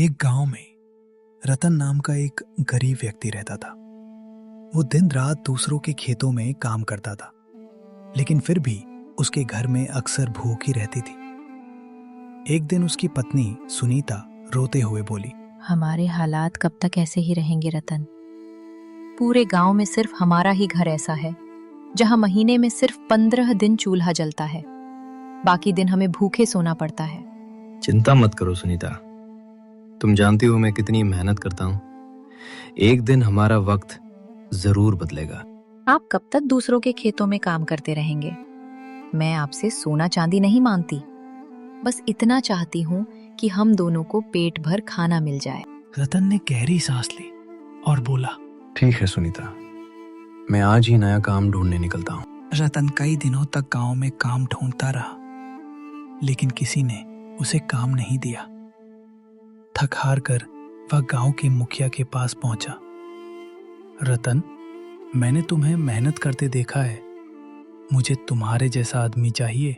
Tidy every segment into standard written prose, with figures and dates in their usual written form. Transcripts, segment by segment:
एक गांव में रतन नाम का एक गरीब व्यक्ति रहता था। वो दिन रात दूसरों के खेतों में काम करता था, लेकिन फिर भी उसके घर में अक्सर भूख ही रहती थी। एक दिन उसकी पत्नी सुनीता रोते हुए बोली, हमारे हालात कब तक ऐसे ही रहेंगे रतन? पूरे गांव में सिर्फ हमारा ही घर ऐसा है जहां महीने में सिर्फ 15 दिन चूल्हा जलता है, बाकी दिन हमें भूखे सोना पड़ता है। चिंता मत करो सुनीता, तुम जानती हो मैं कितनी मेहनत करता हूँ। एक दिन हमारा वक्त जरूर बदलेगा। आप कब तक दूसरों के खेतों में काम करते रहेंगे? मैं आपसे सोना चांदी नहीं मांगती, बस इतना चाहती हूँ कि हम दोनों को पेट भर खाना मिल जाए। रतन ने गहरी सांस ली और बोला, ठीक है सुनीता, मैं आज ही नया काम ढूंढने निकलता हूँ। रतन कई दिनों तक गांव में काम ढूंढता रहा, लेकिन किसी ने उसे काम नहीं दिया। थक हार कर वह गांव के मुखिया के पास पहुंचा। रतन, मैंने तुम्हें मेहनत करते देखा है, मुझे तुम्हारे जैसा आदमी चाहिए।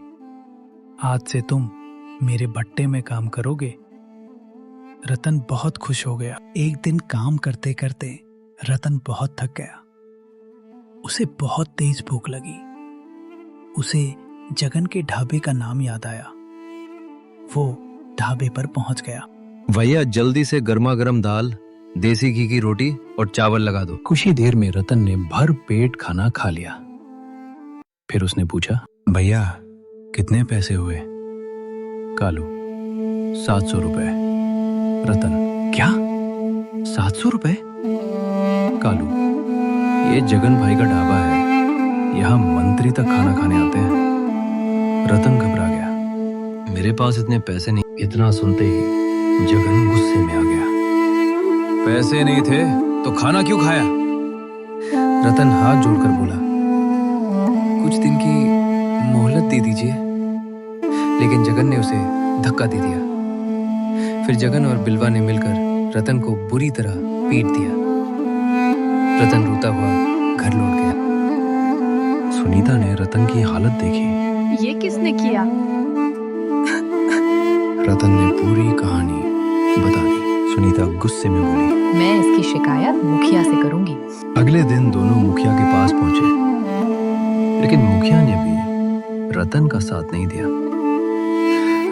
आज से तुम मेरे भट्टे में काम करोगे। रतन बहुत खुश हो गया। एक दिन काम करते करते रतन बहुत थक गया। उसे बहुत तेज भूख लगी। उसे जगन के ढाबे का नाम याद आया। वो ढाबे पर पहुंच गया। भैया जल्दी से गर्मा गर्म दाल, देसी घी की रोटी और चावल लगा दो। कुछ ही देर में रतन ने भर पेट खाना खा लिया। फिर उसने पूछा, भैया कितने पैसे हुए? कालू, 700 रुपए। रतन, क्या 700 रुपए? कालू, ये जगन भाई का ढाबा है, यहाँ मंत्री तक खाना खाने आते हैं। रतन घबरा गया। मेरे पास इतने पैसे नहीं। इतना सुनते ही जगन गुस्से में आ गया। पैसे नहीं थे तो खाना क्यों खाया? रतन हाथ जोड़कर बोला, कुछ दिन की मोहलत दे दीजिए। लेकिन जगन ने उसे धक्का दे दिया। फिर जगन और बिलवा ने मिलकर रतन को बुरी तरह पीट दिया। रतन रोता हुआ घर लौट गया। सुनीता ने रतन की हालत देखी। ये किसने किया? रतन ने पूरी कहानी बता दी। सुनीता गुस्से में बोली, मैं इसकी शिकायत मुखिया से करूंगी। अगले दिन दोनों मुखिया के पास पहुंचे, लेकिन मुखिया ने भी रतन का साथ नहीं दिया।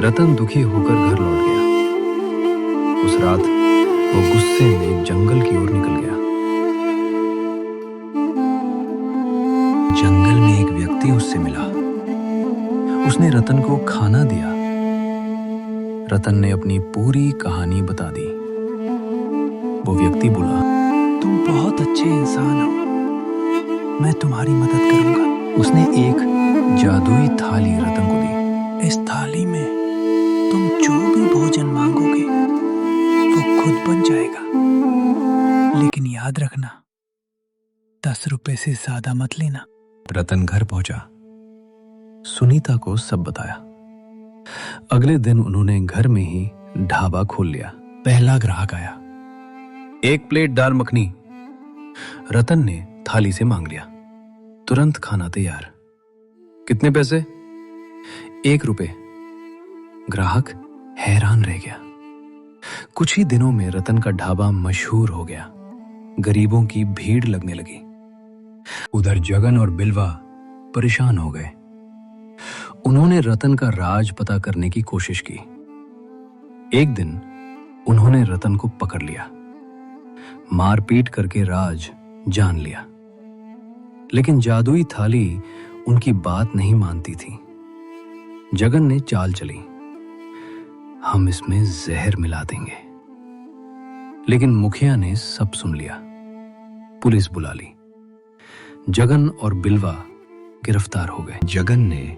रतन दुखी होकर घर लौट गया। उस रात वो गुस्से में जंगल की ओर निकल गया। जंगल में एक व्यक्ति उससे मिला। उसने रतन को खाना दिया। रतन ने अपनी पूरी कहानी बता दी। वो व्यक्ति बोला, तुम बहुत अच्छे इंसान हो, मैं तुम्हारी मदद करूंगा। उसने एक जादुई थाली रतन को दी। इस थाली में तुम जो भी भोजन मांगोगे वो खुद बन जाएगा, लेकिन याद रखना 10 रुपए से ज्यादा मत लेना। रतन घर पहुंचा, सुनीता को सब बताया। अगले दिन उन्होंने घर में ही ढाबा खोल लिया। पहला ग्राहक आया। 1 प्लेट दाल मखनी। रतन ने थाली से मांग लिया। तुरंत खाना तैयार। कितने पैसे? 1 रुपए। ग्राहक हैरान रह गया। कुछ ही दिनों में रतन का ढाबा मशहूर हो गया। गरीबों की भीड़ लगने लगी। उधर जगन और बिलवा परेशान हो गए। उन्होंने रतन का राज पता करने की कोशिश की। एक दिन उन्होंने रतन को पकड़ लिया, मारपीट करके राज जान लिया। लेकिन जादुई थाली उनकी बात नहीं मानती थी। जगन ने चाल चली, हम इसमें जहर मिला देंगे। लेकिन मुखिया ने सब सुन लिया। पुलिस बुला ली। जगन और बिलवा गिरफ्तार हो गए। जगन ने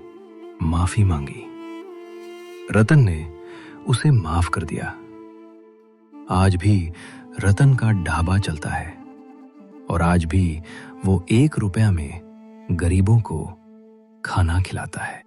माफी मांगी। रतन ने उसे माफ कर दिया। आज भी रतन का ढाबा चलता है और आज भी वो 1 रुपया में गरीबों को खाना खिलाता है।